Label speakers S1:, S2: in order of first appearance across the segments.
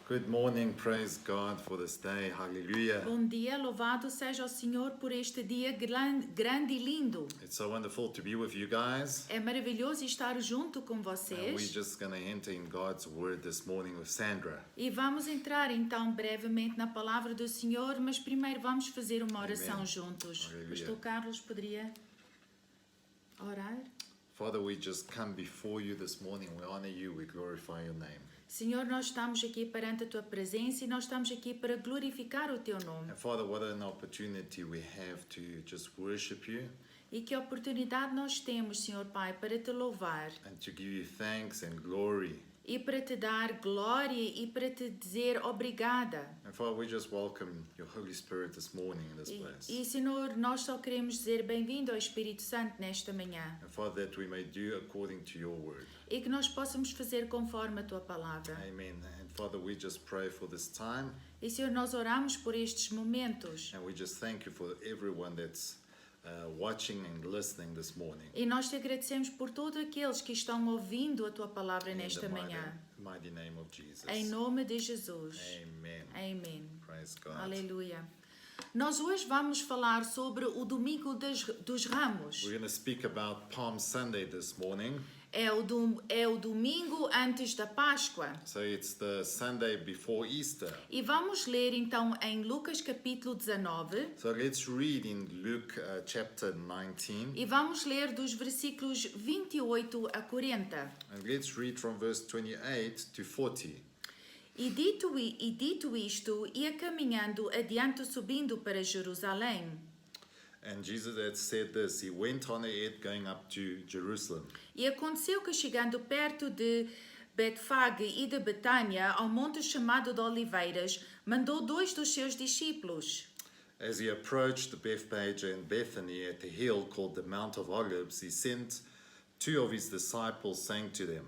S1: Good morning, praise God for this day, hallelujah.
S2: Bom dia, louvado seja o Senhor por este dia grande e lindo.
S1: It's so wonderful to be with you guys.
S2: É maravilhoso estar junto com
S1: And we're
S2: vocês.
S1: just going to enter in God's word this morning with Sandra.
S2: E vamos entrar então brevemente na palavra do Senhor, mas primeiro vamos fazer uma oração
S1: Amém.
S2: juntos.
S1: Aleluia.
S2: Pastor Carlos poderia orar?
S1: Father, we just come before you this morning. We honor you, we glorify your name.
S2: Senhor, nós estamos aqui perante a Tua presença e nós estamos aqui para glorificar o Teu nome.
S1: And Father, what an opportunity we have to just worship you
S2: E que oportunidade nós temos, Senhor Pai, para Te louvar
S1: and to give you thanks and glory.
S2: e para Te dar glória e para Te dizer obrigada.
S1: And Father, we just welcome your Holy Spirit this morning in this place.
S2: E, Senhor, nós só queremos dizer bem-vindo ao Espírito Santo nesta manhã.
S1: And Father, that we may do according to your word.
S2: E que nós possamos fazer conforme a Tua palavra.
S1: Amen. And Father, we just pray for this time.
S2: E, Senhor, nós oramos por estes momentos.
S1: And we just thank you for everyone that's watching and listening this morning.
S2: E nós Te agradecemos por todos aqueles que estão ouvindo a Tua palavra nesta
S1: In the
S2: manhã.
S1: mighty name of Jesus.
S2: Em nome de Jesus.
S1: Amen.
S2: Amém.
S1: Praise God.
S2: Aleluia. Nós hoje vamos falar sobre o Domingo dos Ramos.
S1: We're going to speak about Palm Sunday this morning.
S2: É o domingo antes da Páscoa.
S1: So it's the Sunday before Easter.
S2: E vamos ler então em Lucas capítulo 19.
S1: So let's read in Luke chapter 19.
S2: E vamos ler dos versículos 28 a 40.
S1: And let's read from verse 28 to 40.
S2: E dito isto, ia caminhando adiante subindo para Jerusalém.
S1: And Jesus had said this, he went on ahead going up to Jerusalem.
S2: E aconteceu que chegando perto de Betfage e de Betânia, ao monte chamado de Oliveiras, mandou 2 dos seus discípulos.
S1: As he approached Bethphage and Bethany at the hill called the Mount of Olives, he sent 2 of his disciples, saying to them,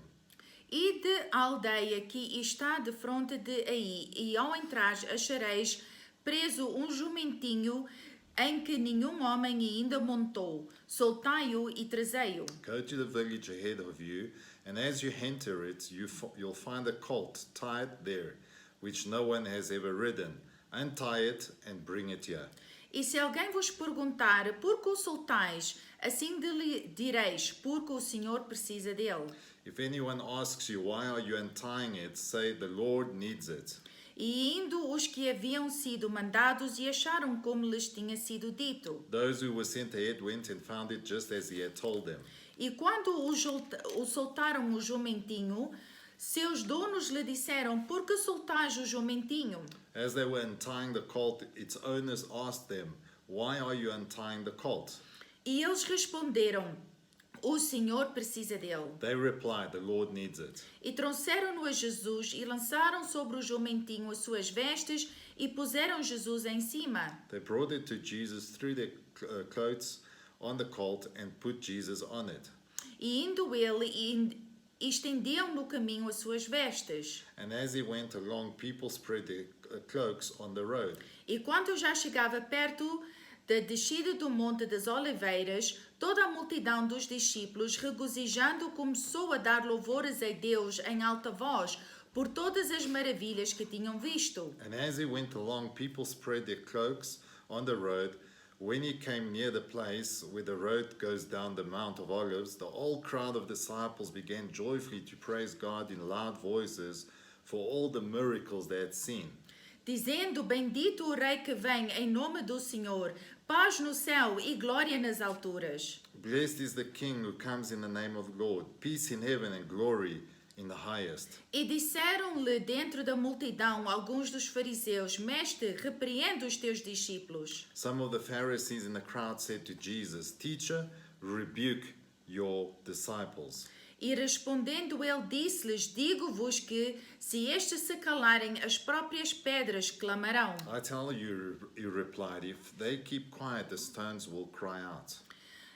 S2: Ide à aldeia que está de fronte de aí, e ao entrar achareis preso jumentinho em que nenhum homem ainda montou. Soltai-o e trazei-o.
S1: Go to the village ahead of you, and as you enter it, you'll find a colt tied there, which no one has ever ridden. Untie it and bring it here.
S2: E se alguém vos perguntar, por que o soltais? Assim lhe direis, porque o Senhor precisa dele.
S1: If anyone asks you, why are you untying it, say, the Lord needs it.
S2: E indo os que haviam sido mandados e acharam como lhes tinha sido dito.
S1: Those who were sent ahead went and found it just as he had told them.
S2: E quando o soltaram o jumentinho, seus donos lhe disseram, por que soltais o jumentinho?
S1: As they were untying the colt, its owners asked them, why are you untying the colt?
S2: E eles responderam, o Senhor precisa dele.
S1: They replied, the Lord needs it.
S2: E trouxeram-no a Jesus e lançaram sobre o jumentinho as suas vestes e puseram Jesus em cima.
S1: They brought it to Jesus, threw their clothes on the colt and put Jesus on it.
S2: E indo ele, estendiam no caminho as suas vestes.
S1: And as he went along, people spread their cloaks on the road.
S2: E quando já chegava perto da descida do Monte das Oliveiras, toda a multidão dos discípulos, regozijando, começou a dar louvores a Deus em alta voz, por todas as maravilhas que tinham visto.
S1: And as he went along, people spread their cloaks on the road. When he came near the place where the road goes down the Mount of Olives, the whole crowd of disciples began joyfully to praise God in loud voices for all the miracles they had seen.
S2: Dizendo, bendito o Rei que vem em nome do Senhor, paz no céu e glória nas alturas.
S1: Blessed is the King who comes in the name of the Lord, peace in heaven and glory in the highest.
S2: E disseram-lhe dentro da multidão alguns dos fariseus, Mestre, repreende os teus discípulos.
S1: Some of the Pharisees in the crowd said to Jesus, Teacher, rebuke your disciples.
S2: E respondendo ele disse-lhes, digo-vos que, se estes se calarem, as próprias pedras clamarão.
S1: I tell you, he replied, if they keep quiet, the stones will cry out.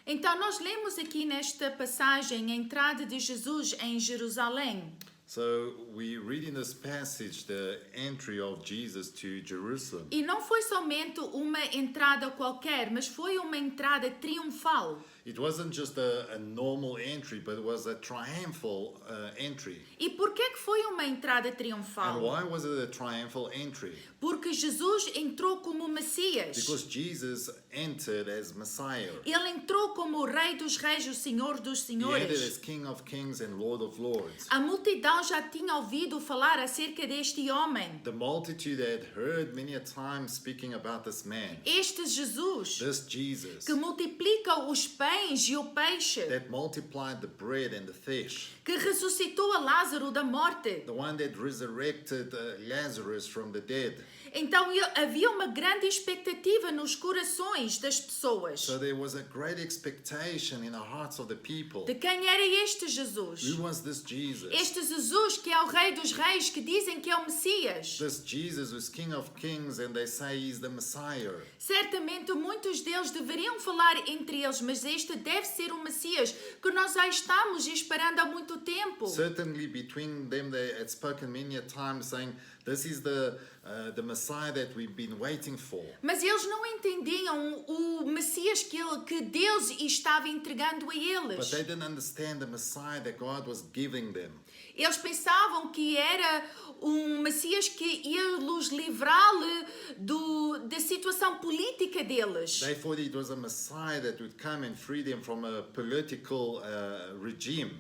S2: Então nós lemos aqui nesta passagem a entrada de Jesus em Jerusalém.
S1: So we read in this passage the entry of Jesus to Jerusalem.
S2: E não foi somente uma entrada qualquer, mas foi uma entrada triunfal.
S1: It wasn't just a normal entry, but it was a triumphal entry.
S2: E por que foi uma entrada
S1: And
S2: triunfal?
S1: why was it a triumphal entry?
S2: Porque Jesus entrou como Messias.
S1: Because Jesus entered as Messiah.
S2: Ele entrou como o Rei dos Reis, o Senhor dos
S1: He entered as
S2: Senhores.
S1: King of Kings and Lord of Lords.
S2: A multidão já tinha ouvido falar acerca deste homem.
S1: The multitude had heard many a time speaking about this man,
S2: Este Jesus
S1: this Jesus,
S2: que multiplica os pães e o peixe,
S1: that multiplied the bread and the fish,
S2: que ressuscitou a Lázaro da morte.
S1: the one that resurrected Lazarus from the dead.
S2: Então havia uma grande expectativa nos corações das pessoas.
S1: So there was a great expectation in the hearts of the people.
S2: De quem era este Jesus?
S1: Who was this Jesus?
S2: Este Jesus que é o Rei dos Reis, que dizem que é o Messias.
S1: This Jesus who's King of Kings and they say he's the Messiah.
S2: Certamente muitos deles deveriam falar entre eles, mas este deve ser o Messias que nós já estamos esperando há muito tempo.
S1: Certainly between them they had spoken many a time saying, this is the Messiah that we've been waiting for.
S2: Mas eles não entendiam o Messias que Deus estava entregando a
S1: But
S2: eles.
S1: they didn't understand the Messiah that God was giving them.
S2: Eles pensavam que era um Messias que ia los livrá-lo da situação política deles.
S1: They thought it was a Messiah that would come and free them from a political regime.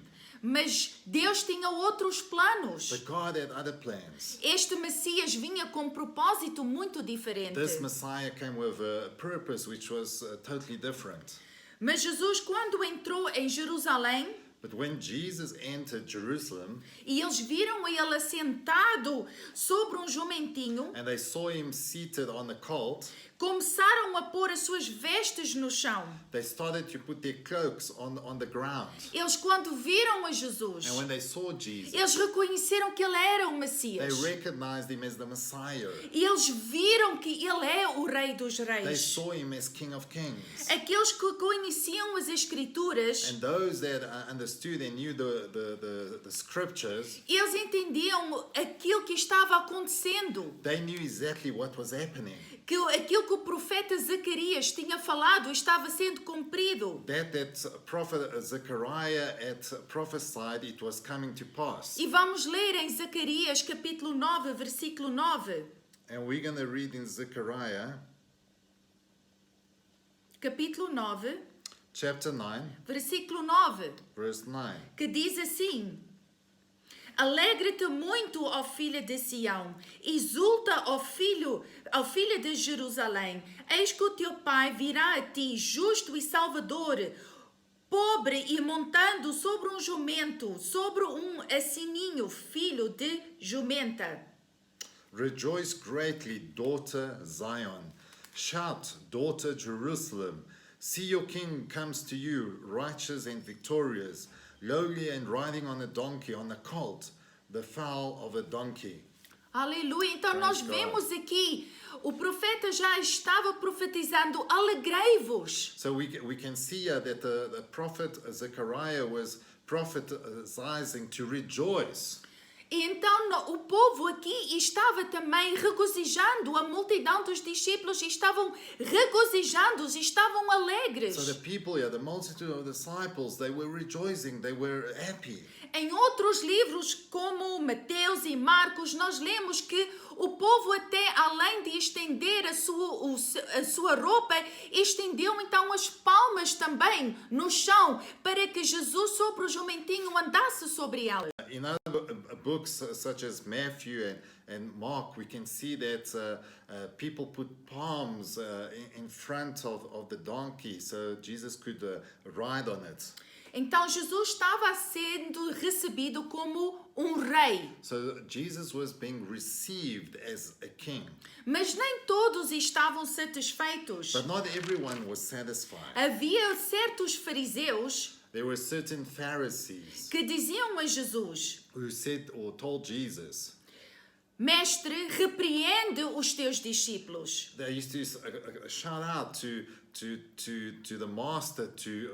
S2: Mas Deus tinha outros planos.
S1: But God had other plans.
S2: Este Messias vinha com um propósito muito diferente.
S1: This Messiah came with a purpose which was totally different.
S2: Mas Jesus, quando entrou em Jerusalém,
S1: But when Jesus entered Jerusalem
S2: e eles viram ele assentado sobre um jumentinho,
S1: and they saw him seated on a colt,
S2: começaram a pôr as suas vestes no chão.
S1: they started to put their cloaks on the ground.
S2: Eles, quando viram a Jesus,
S1: And when they saw Jesus,
S2: eles reconheceram que ele era o
S1: they
S2: Messias.
S1: recognized him as the Messiah.
S2: E eles viram que ele é o Rei dos
S1: They
S2: Reis.
S1: saw him as King of Kings.
S2: Aqueles que conheciam as Escrituras,
S1: And those that understood and knew the scriptures,
S2: eles entendiam aquilo que estava acontecendo.
S1: they knew exactly what was happening.
S2: Que aquilo que o profeta Zacarias tinha falado estava sendo cumprido.
S1: That prophet Zechariah had prophesied, it was coming to pass.
S2: E vamos ler em Zacarias capítulo 9, versículo 9.
S1: And we're going to read in Zechariah
S2: Capítulo 9,
S1: chapter 9,
S2: versículo 9,
S1: verse 9.
S2: que diz assim: Alegra-te muito, ó filha de Sião, exulta, ó filha de Jerusalém. Eis que o teu pai virá a ti, justo e salvador, pobre e montando sobre um jumento, sobre um assininho, filho de jumenta.
S1: Rejoice greatly, daughter Zion. Shout, daughter Jerusalem. See, your king comes to you, righteous and victorious, lowly and riding on a donkey, on a colt, the foal of a donkey.
S2: Aleluia. Então nós
S1: God.
S2: vemos aqui, o profeta já estava profetizando, alegrei-vos.
S1: So we can see here that the prophet Zechariah was prophesying to rejoice.
S2: E então o povo aqui estava também regozijando, a multidão dos discípulos estavam regozijando, estavam alegres.
S1: So the people here, the multitude of disciples, they were rejoicing, they were happy.
S2: Em outros livros, como Mateus e Marcos, nós lemos que o povo, até além de estender a sua roupa, estendeu então as palmas também no chão, para que Jesus sobre o jumentinho andasse sobre ela.
S1: In other books such as Matthew and Mark, we can see that people put palms in front of the donkey so Jesus could ride on it.
S2: Então Jesus estava sendo recebido como um rei.
S1: So Jesus was being received as a king.
S2: Mas nem todos estavam satisfeitos.
S1: But not everyone was satisfied.
S2: Havia certos fariseus
S1: There were certain Pharisees
S2: que diziam a Jesus:
S1: who said or told Jesus,
S2: Mestre, repreende os teus discípulos.
S1: they used to shout out to the master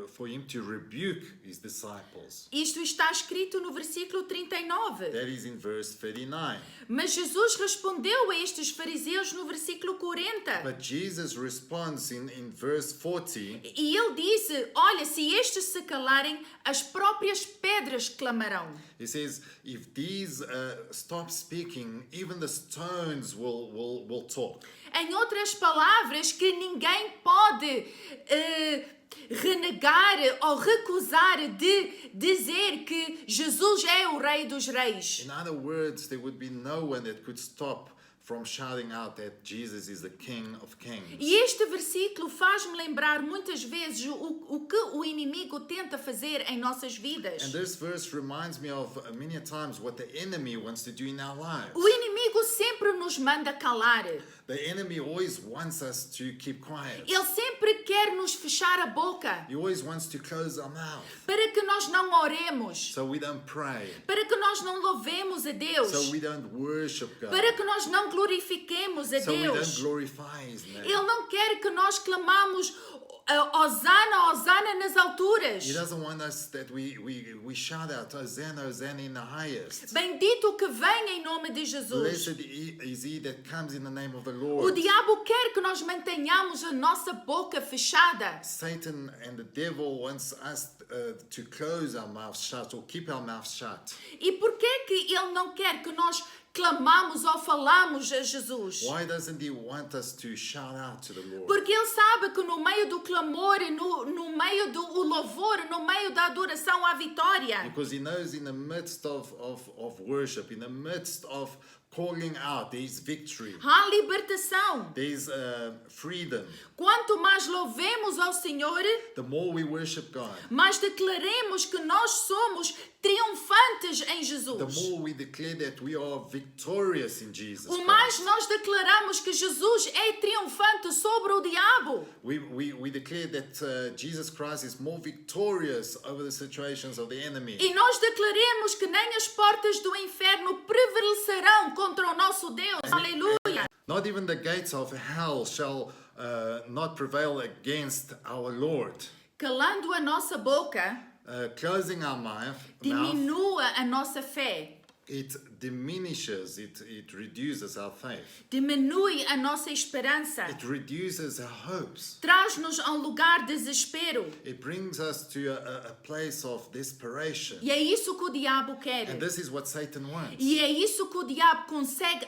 S1: for him to rebuke his disciples.
S2: Isto está escrito no versículo 39.
S1: That is in verse 39.
S2: Mas Jesus respondeu a estes fariseus no versículo 40.
S1: But Jesus responds in verse 40.
S2: E ele disse: olha, se estes se calarem, as próprias pedras clamarão.
S1: He says, if these stop speaking, even the stones will talk.
S2: Em outras palavras, que ninguém pode renegar ou recusar de dizer que Jesus é o Rei dos Reis.
S1: In other words, there would be no one that could stop from shouting out that Jesus is the King of Kings.
S2: E este versículo faz-me lembrar muitas vezes o que o inimigo tenta fazer em nossas vidas.
S1: And this verse reminds me of many times what the enemy wants to do in our lives.
S2: O inimigo sempre nos manda calar.
S1: The enemy always wants us to keep quiet.
S2: Ele sempre quer nos fechar a boca
S1: He always wants to close our mouth
S2: para que nós não oremos,
S1: so we don't pray,
S2: para que nós não louvemos a Deus,
S1: so we don't worship God,
S2: para que nós não glorifiquemos a
S1: so we don't
S2: Deus.
S1: glorify His name.
S2: Ele não quer que nós clamamos Hosana, Hosana nas alturas.
S1: He doesn't want us that we shout out, Hosanna, Hosanna in the highest.
S2: Bendito o que vem em nome de Jesus.
S1: Blessed is he that comes in the name of the
S2: O
S1: Lord.
S2: diabo quer que nós mantenhamos a nossa boca fechada.
S1: Satan and the devil wants us to close our mouths shut or keep our mouths shut.
S2: E por que ele não quer que nós clamamos ou falamos a Jesus?
S1: Why doesn't he want us to shout out to the Lord?
S2: Porque ele sabe que no meio do clamor, no meio do louvor, no meio da adoração à vitória,
S1: Because he knows in the midst of worship, in the midst of calling out, there is victory,
S2: há libertação.
S1: there is freedom.
S2: Quanto mais louvemos ao Senhor,
S1: The more we worship God,
S2: mais declaremos que nós somos triunfantes em
S1: the
S2: Jesus.
S1: more we declare that we are victorious in Jesus
S2: O mais
S1: Christ.
S2: nós declaramos que Jesus é triunfante sobre o diabo.
S1: We declare that Jesus Christ is more victorious over the situations of the enemy.
S2: E nós declaremos que nem as portas do inferno prevalecerão contra o nosso Deus. Aleluia.
S1: Not even the gates of hell shall not prevail against our Lord.
S2: Calando a nossa boca,
S1: Closing our mouth,
S2: diminua a nossa fé.
S1: it diminishes, it reduces our faith.
S2: Diminui a nossa esperança.
S1: It reduces our hopes.
S2: Traz-nos a um lugar de desespero.
S1: It brings us to a place of desperation.
S2: E é isso que o diabo quer.
S1: And this is what Satan wants.
S2: E é isso que o diabo consegue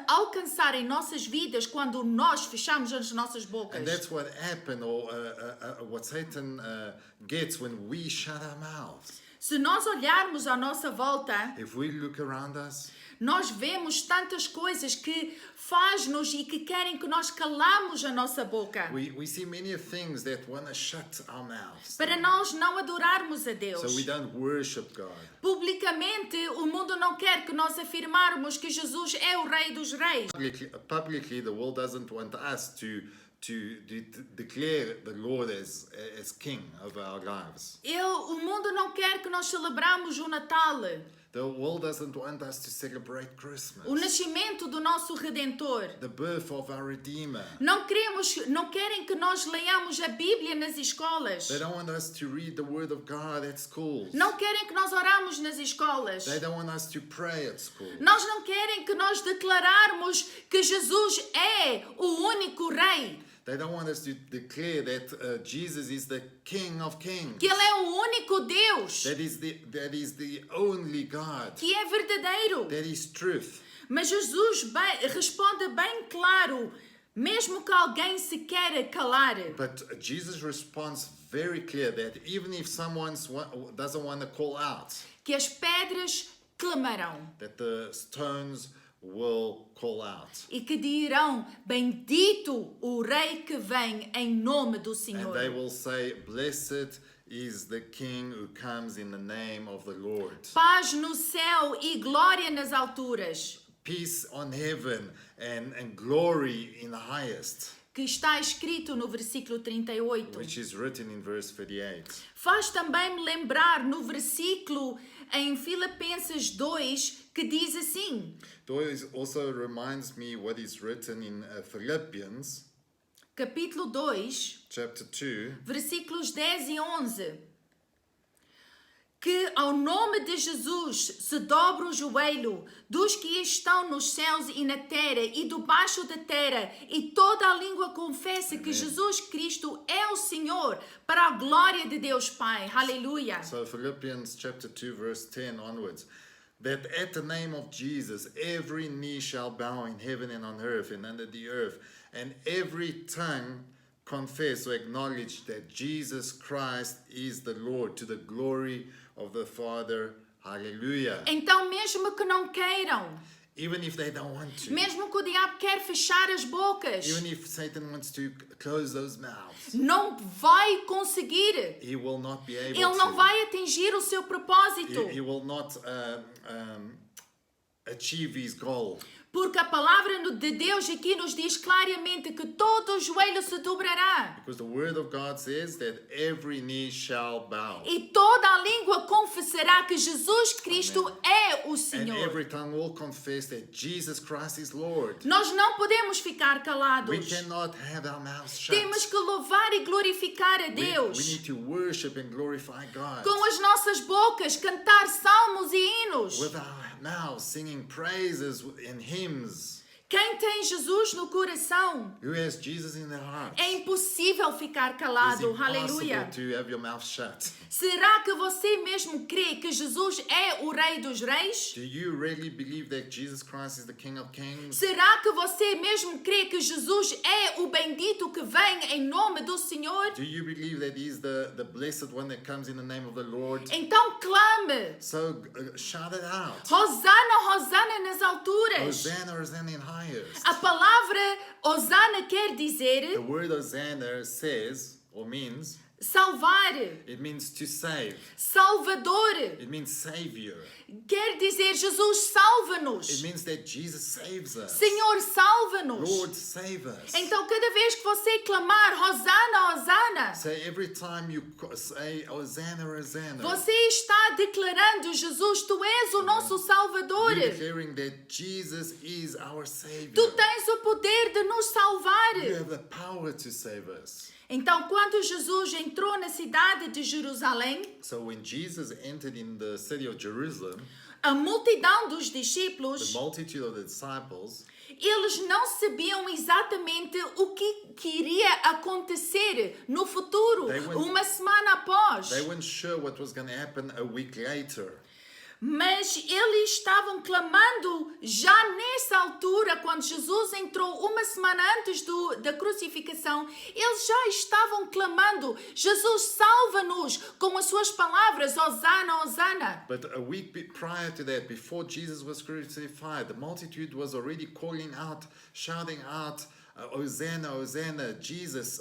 S2: alcançar em nossas vidas quando nós fechamos as nossas bocas.
S1: And that's what happened, or what Satan gets when we shut our mouths.
S2: Se nós olharmos à nossa volta,
S1: If we look around us,
S2: nós vemos tantas coisas que faz-nos e que querem que nós calamos a nossa boca.
S1: we see many things that want to shut our mouths
S2: Para nós não adorarmos a Deus.
S1: so we don't worship God.
S2: Publicamente, o mundo não quer que nós afirmarmos que Jesus é o Rei dos Reis.
S1: Publicly, the world doesn't want us to declare the Lord as King of our lives.
S2: O mundo não quer que nós celebramos o Natal,
S1: The world doesn't want us to celebrate Christmas,
S2: o nascimento do nosso Redentor.
S1: the birth of our Redeemer.
S2: Não querem que nós leiamos a Bíblia nas escolas.
S1: They don't want us to read the Word of God at schools.
S2: Não querem que nós oramos nas escolas.
S1: They don't want us to pray at school.
S2: Nós não querem que nós declararmos que Jesus é o único Rei,
S1: They don't want us to declare that Jesus is the King of Kings.
S2: que Ele é o único Deus,
S1: That is the only God.
S2: que é verdadeiro.
S1: That is truth.
S2: Mas Jesus responde bem claro, mesmo que alguém se queira calar.
S1: But Jesus responds very clear that even if someone doesn't want to call out,
S2: Que as pedras clamarão
S1: that the stones will call out.
S2: e que dirão: bendito o Rei que vem em nome do
S1: And they
S2: Senhor.
S1: will say, blessed is the King who comes in the name of the Lord.
S2: Paz no céu e glória nas alturas.
S1: Peace on heaven and glory in the highest,
S2: Que está escrito no versículo 38.
S1: which is written in verse 38.
S2: Faz também me lembrar no versículo em Filipenses 2 que diz assim:
S1: It also reminds me what is written in Philippians
S2: capítulo 2,
S1: chapter 2,
S2: versículos 10 e 11. Que ao nome de Jesus se dobre o joelho dos que estão nos céus e na terra e debaixo da terra, e toda a língua confesse que Jesus Cristo é o Senhor, para a glória de Deus Pai. Aleluia.
S1: So Philippians chapter 2 verse 10 onwards. That at the name of Jesus every knee shall bow in heaven and on earth and under the earth, and every tongue confess or acknowledge that Jesus Christ is the Lord, to the glory of the Father. Hallelujah.
S2: Então, mesmo que não queiram,
S1: Even if they don't want to,
S2: mesmo que o diabo quer fechar as bocas,
S1: even if Satan wants to close those mouths,
S2: não vai conseguir.
S1: he will not be able
S2: Ele não
S1: to.
S2: vai atingir o seu propósito.
S1: He will not achieve his goal.
S2: Porque a palavra de Deus aqui nos diz claramente que todo o joelho se dobrará.
S1: Because the word of God says that every knee shall bow.
S2: E toda a língua confessará que Jesus Cristo é o
S1: And
S2: Senhor.
S1: every tongue will confess that Jesus Christ is Lord.
S2: Nós não podemos ficar
S1: We
S2: calados.
S1: cannot have our mouths shut.
S2: Temos que louvar e glorificar a
S1: We
S2: Deus.
S1: need to worship and glorify God.
S2: Com as nossas bocas, cantar salmos e hinos.
S1: With our mouths singing praises and hymns.
S2: Quem tem Jesus no coração,
S1: Who has Jesus in their heart?
S2: é impossível ficar
S1: It's
S2: calado.
S1: impossible
S2: Aleluia.
S1: to have your mouth shut.
S2: Será que você mesmo crê que Jesus é o Rei dos Reis?
S1: Do you really believe that Jesus Christ is the King of Kings?
S2: Será que você mesmo crê que Jesus é o bendito que vem em nome do Senhor?
S1: Do you believe that He is the blessed one that comes in the name of the Lord?
S2: Então clame.
S1: So shout it out.
S2: Hosana, Hosana nas alturas.
S1: Hosanna, Hosanna in highest.
S2: A palavra Hosana quer
S1: The
S2: dizer
S1: word Hosanna says, or means,
S2: salvar,
S1: it means to save.
S2: Salvador.
S1: It means Savior.
S2: Quer dizer Jesus salva-nos.
S1: It means that Jesus saves us.
S2: Senhor, salva-nos.
S1: Lord, save us.
S2: Então, cada vez que você clamar Hosana, Hosana,
S1: So every time you say Hosanna, Hosanna,
S2: você está declarando, Jesus, tu és o nosso Salvador.
S1: you're declaring that Jesus is our Savior.
S2: Tu tens o poder de nos salvar.
S1: You have the power to save us.
S2: Então, quando Jesus entrou na cidade de Jerusalém,
S1: So when Jesus entered in the city of Jerusalem,
S2: a multidão dos
S1: the
S2: discípulos,
S1: multitude of the disciples,
S2: eles não sabiam exatamente o que iria acontecer no futuro,
S1: They went-
S2: uma semana após.
S1: they weren't sure what was going to happen a week later.
S2: Mas eles estavam clamando já nessa altura, quando Jesus entrou uma semana antes da crucificação, eles já estavam clamando, Jesus salva-nos, com as suas palavras, Hosana, Hosana.
S1: But a week prior to that, before Jesus was crucified, the multitude was already calling out, shouting out, Hosanna, Hosanna, Jesus,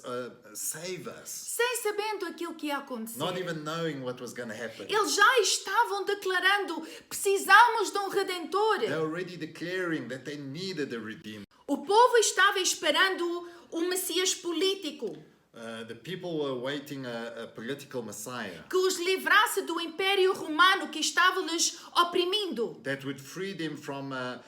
S1: save us.
S2: Sem sabendo aquilo que ia acontecer.
S1: Not even knowing what was going to happen.
S2: Eles já estavam declarando, precisamos de um Redentor.
S1: They're already declaring that they needed a Redeemer.
S2: O povo estava esperando um Messias político,
S1: The people were awaiting a political Messiah
S2: que os livrasse do Império Romano que estava lhes oprimindo.
S1: that would free them from a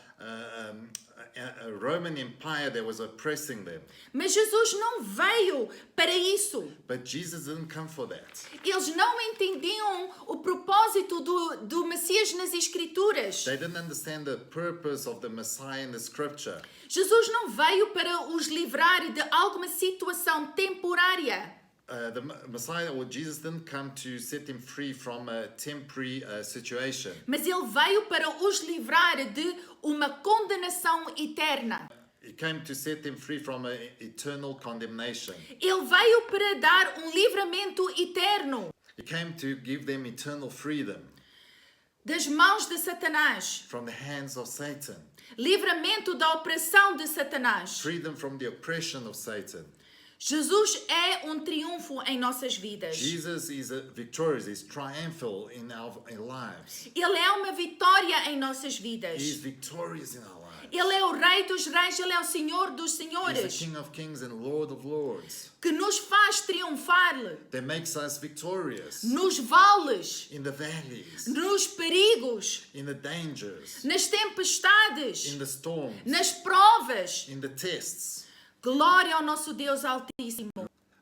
S1: Roman Empire that was oppressing them.
S2: Mas Jesus não veio para isso.
S1: But Jesus didn't come for that.
S2: Eles não entendiam o propósito do Messias nas Escrituras.
S1: They didn't understand the purpose of the Messiah in the scripture.
S2: Jesus não veio para os livrar de alguma situação temporária.
S1: The Messiah or Jesus didn't come to set them free from a temporary situation.
S2: Mas ele veio para os livrar de uma condenação eterna.
S1: He came to set them free from an eternal condemnation.
S2: Ele veio para dar um livramento eterno
S1: He came to give them eternal freedom
S2: das mãos de Satanás.
S1: from the hands of Satan.
S2: Livramento da opressão de Satanás.
S1: Freedom from the oppression of Satan.
S2: Jesus é um triunfo em nossas vidas.
S1: Jesus is victorious, he's triumphal in our lives.
S2: Ele é uma vitória em nossas vidas.
S1: He is victorious in our lives.
S2: Ele é o Rei dos Reis, Ele é o Senhor dos
S1: He's
S2: Senhores,
S1: the King of Kings and Lord of Lords.
S2: que nos faz triunfar
S1: That makes us victorious
S2: nos vales,
S1: in the valleys,
S2: nos perigos,
S1: in the dangers,
S2: nas tempestades,
S1: in the storms,
S2: nas provas.
S1: in the tests.
S2: Glória ao nosso Deus Altíssimo.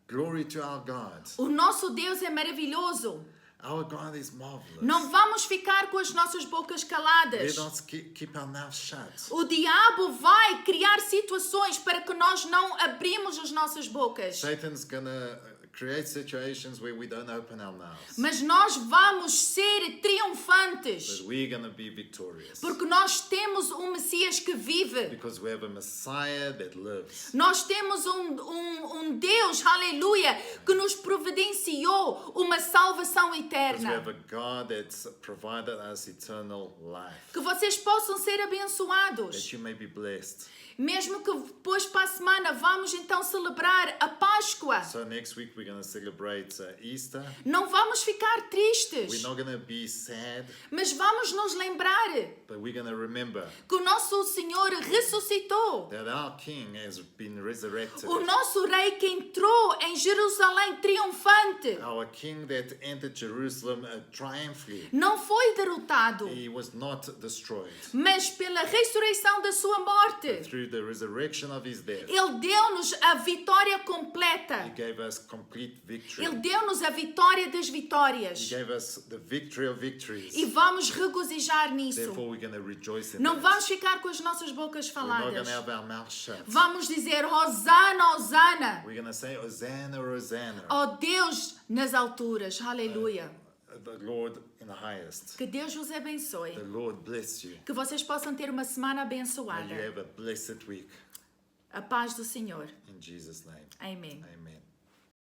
S1: Glory to our God.
S2: O nosso Deus é maravilhoso.
S1: Our God is marvelous.
S2: Não vamos ficar com as nossas bocas caladas.
S1: Let us keep our mouth shut.
S2: O diabo vai criar situações para que nós não abrimos as nossas bocas.
S1: Satan's gonna create situations where we don't open our mouths.
S2: Mas nós vamos ser triunfantes.
S1: But we're gonna be victorious.
S2: Porque nós temos um Messias que vive.
S1: Because we have a Messiah that lives.
S2: Nós temos um Deus, aleluia, que nos providenciou uma salvação
S1: Because we
S2: eterna.
S1: have a God that's provided us eternal life.
S2: Que vocês possam ser
S1: That
S2: abençoados.
S1: you may be blessed.
S2: Mesmo que depois para a semana vamos então celebrar a Páscoa.
S1: So next week we're going to celebrate Easter.
S2: Não vamos ficar
S1: We're
S2: tristes,
S1: not going to be sad,
S2: mas vamos nos lembrar
S1: but we're going to remember
S2: que o nosso Senhor ressuscitou.
S1: that our King has been resurrected.
S2: O nosso Rei que entrou em Jerusalém triunfante
S1: Our King that entered Jerusalem triumphantly.
S2: não foi derrotado,
S1: He was not destroyed.
S2: mas pela ressurreição da sua morte,
S1: Through the resurrection of his death,
S2: Ele deu-nos a vitória
S1: he
S2: completa.
S1: gave us complete victory.
S2: Ele deu-nos a vitória das
S1: He
S2: vitórias.
S1: gave us the victory of victories.
S2: E vamos regozijar nisso.
S1: Therefore, we're going to rejoice in
S2: Não
S1: that.
S2: vamos ficar com as nossas bocas
S1: We're not going
S2: faladas.
S1: to have our mouth shut.
S2: Vamos dizer Hosana, Hosana.
S1: We're going to say, Hosanna, Hosanna.
S2: Ó Deus nas alturas. Aleluia.
S1: The Lord in the highest.
S2: Que Deus vos abençoe.
S1: The Lord bless you.
S2: Que vocês possam ter uma semana
S1: May you
S2: abençoada.
S1: have a blessed week.
S2: A paz do Senhor.
S1: In Jesus' name.
S2: Amém.
S1: Amen.